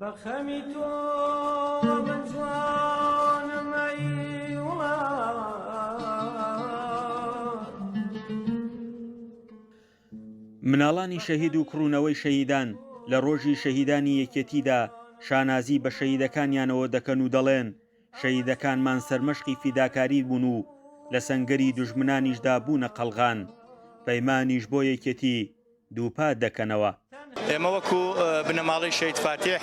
بەخەمی تۆ من جوانم ئەی مناڵانی شەهید و کڕوونەوەی شەهیدان لە ڕۆژی شەهیدانی یەکێتیدا شانازی بە شەهیدەکانیانەوە دەکەن و دەڵێن شەهیدەکانمان سەرمەشقی فیداکاری بوون و لە سەنگەری دوژمنانیشدا بوونە قەڵغان پەیمانیش بۆ یەکێتی دووپات دەکەنەوە. ئێمە وەکو بنەماڵی شەید فاتح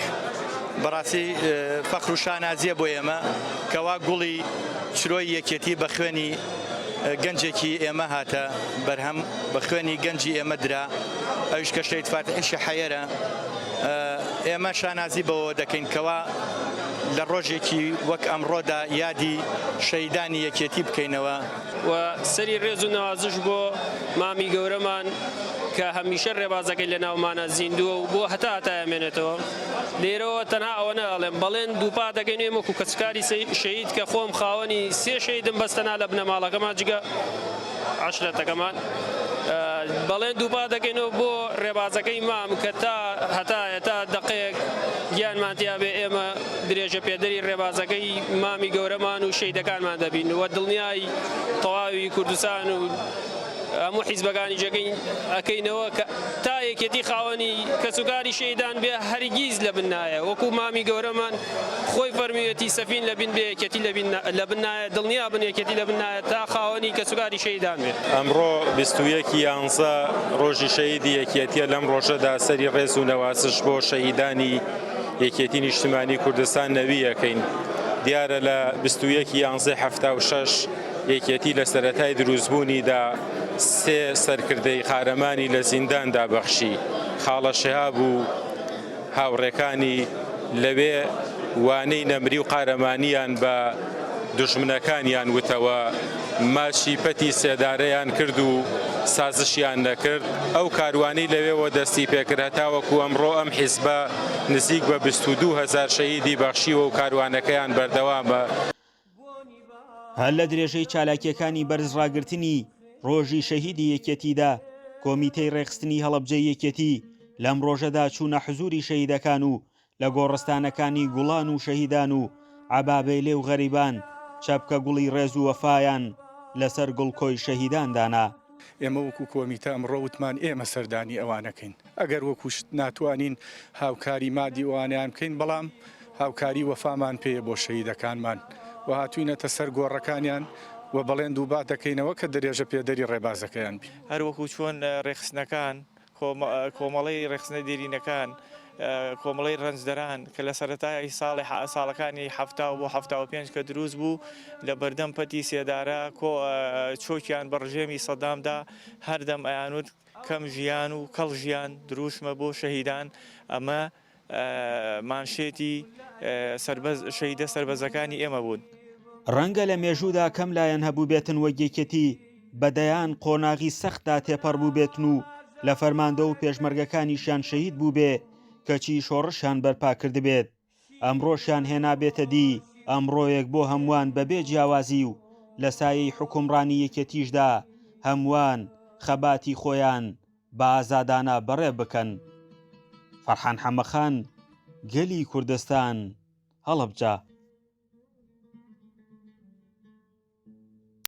بەڕاستی فەخر و شانازیە بۆ ئێمە کەوا گوڵی چرۆی یەکێتی بە خوێنی گەنجێکی ئێمە هاتە بەرهەم بە خوێنی گەنجی ئێمە درا ئەوش کە شەید فاتحیشی حەیەرە ئێمە شانازی بەوە دەکەین کەوا لە ڕۆژێکی وەک ئەمڕۆدا یادی شەیدانی یەکێتی بکەینەوە و سەری ڕێز و نەوازش بۆ مامی گەورەمان کە هەمیشە ڕێبازەکەی لە ناومانە زیندووە و بۆ هەتا هەتایەمێنێتەوە. لێرەوە تەنها ئەوە نەڵێم بەڵێن دووپا دەگەین وەکو کەسکاری شەهید کە خۆم خاوەنی سێ شەیدم بەستەنا لە بنەماڵەکەمان جگە عەشرەتەکەمان بەڵێن دووپا دەگەینەوە بۆ ڕێبازەکەی مام کە تا هەتایە تا دەقەیەک گیانمان تیا بێ ئێمە درێژە پێدەری ڕێبازەکەی مامی گەورەمان و شەیدەکانمان دەبین وە دڵنیای تەواوی کوردستان و هەموو حیزبەکانی جێگەی ئەکەینەوە کە تا یەکێتی خاوەنی کەسوکاری شەیدان بێ هەرگیز لە بن نایە وەکو مامی گەورەمان خۆی فەرمیوێتی سەفین لە بین بێ یەکێتی لە بن نایە دڵنیا بن یەکێتی لە بن نایە تا خاوەنی کەسوکاری شەیدان بێ. ئەمڕۆ 21 یانزە ڕۆژی شەهیدی یەکێتیە لەم ڕۆژەدا سەری ڕێز و نەواسش بۆ شەهیدانی یەکێتی نیشتیمانی کوردستان نەوی یەکەین. دیارە لە 21 یانزە 76 یەکێتی لە سەرەتای دروستبوونیدا سێ سەرکردەی قارەمانی لە زینداندا بەخشی خاڵە شیهاب و هاوڕێکانی لەوێ وانەی نەمری و قارەمانیان بە دوژمنەکانیان وتەوە ماچی پەتی سێدارەیان کرد و سازشیان نەکرد ئەو کاروانی لەوێەوە دەستی پێکرد هەتاوەکو ئەمڕۆ ئەم حیزبە نزیک بە 22,000 شەهیدی بەخشیوە و کاروانەکەیان بەردەوامە. هەر لە درێژەی چالاکیەکانی بەرزڕاگرتنی ڕۆژی شەهیدی یەکێتیدا کۆمیتەی ڕێخستنی هەڵەبجەی یەکێتی لەم ڕۆژەدا چوونە حزوری شەهیدەکان و لە گۆڕستانەکانی گوڵان و شەهیدان و عەبابەیلێ و غەریبان چەپکە گوڵی ڕێز و وەفایان لەسەر گوڵکۆی شەهیدان دانا. ئێمە وەکو کۆمیتە ئەمڕۆ وتمان ئێمە سەردانی ئەوانەکەین ئەگەر وەکوشت ناتوانین هاوکاری مادی ئەوانیان بکەین بەڵام هاوکاری وەفامان پێیە بۆ شەهیدەکانمان و هاتوینەتە سەر گۆڕەکانیان و بەڵێن دووبا دەکەینەوە کە درێژە پێدەری ڕێبازەکەیان بی. هەروەکو چۆن ڕێخستنەکان کۆمەڵی ڕێخستنە دیرینەکان کۆمەڵی ڕەنجدەران کە لە سەرەتای ساڵەکانی هەفتا بۆ 75 کە دروست بوو لە بەردەم پەتی سێدارە چۆکیان بە ڕژێمی سەدامدا هەردەم ئەیانوت کەم ژیان و کەڵ ژیان دروشمە بۆ شەهیدان ئەمە مانشێتی شەهیدە سەربەزەکانی ئێمە بوون. ڕەنگە لە مێژوودا کەم لایەن هەبوو بێتن وەگێکێتی بەدەیان قۆناغی سەختا تێپەڕ بوو بێتن و لە فەرماندە و پێشمەرگەکانیشیان شەهید بوو بێ کەچی شۆڕشیان بەرپا کرد بێت ئەمڕۆشیان هێنا بێتە دی ئەمڕۆیەک بۆ هەمووان بەبێ جیاوازی و لە سایەی حکومڕانی یەکێتیشدا هەمووان خەباتی خۆیان بە ئازادانە بەڕێ بکەن. فەرحان حەمەخان، گەلی کوردستان، هەڵەبجە.